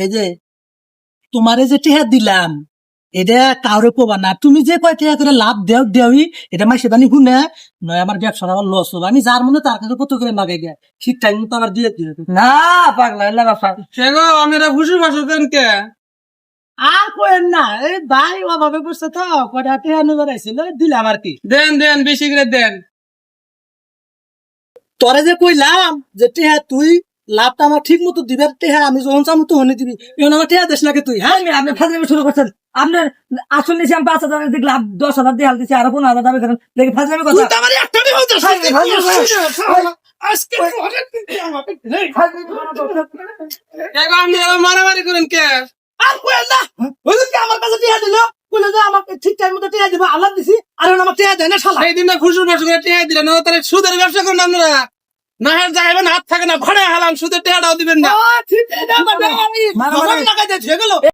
এই যে তোমারে যে টেহা দিলাম এটা কাউরে কবা না, তুমি যে কয় টেহা করে লাভ দেও দেওই এটা মাসে দানি শুনে নয় আমার ব্যবসা আমার লস হবে, আমি যার মনে তার কাছে কত করে মাগে গে ঠিক টাইম মতো আবার দিয়ে দিও। না পাগলা এলা বাপা সে গো আমি এটা খুশি বাসো দেন কে আর কোয়েন না, এই ভাই অভাবে বসছে তো কয়টা টেহা নজর আইছিল দিলাম আর কি। দেন দেন বেশি করে দেন। তোরে যে কইলাম যে টেহা তুই লাভটা আমার ঠিক মতো দিবার টেহা আমি যখন চামু তো হনে দিবি, এখন আমার টেহা দেশ নাকি তুই? হ্যাঁ আপনি ফাজলামি শুরু করছেন। আপনার আসল নিয়েছি আমি 5,000 দেখলাম 10,000 দিয়ে হাল দিচ্ছি আর 15,000 দাবি করেন দেখি ফাজলামি তুই কথা তো আমার একটা টেহা দিস ভাই, ভাই, ভাই। আজকে অনেক আমাকে সে গো আপনি এরকম মারামারি করেন কে আর কোয়েন না, ওই যে আমার কাছে টেহা দিল কইলো যে আমাকে ঠিক টাইম মতো টেহা দিব, আল্লাহ দিছি আর এখন আমার টেহা দেয় না শালা। সেই দিন না খুশি বাসো করে টেহা দিলেন ও তাহলে সুদের ব্যবসা করেন আপনারা না হ্যাঁ যাইবেন হাত থাকে না ভাড়া হালাম সুদের টেহাটাও দিবেন না ঠিক আছে আমি মারামারি- লাগাই দিয়ে গেল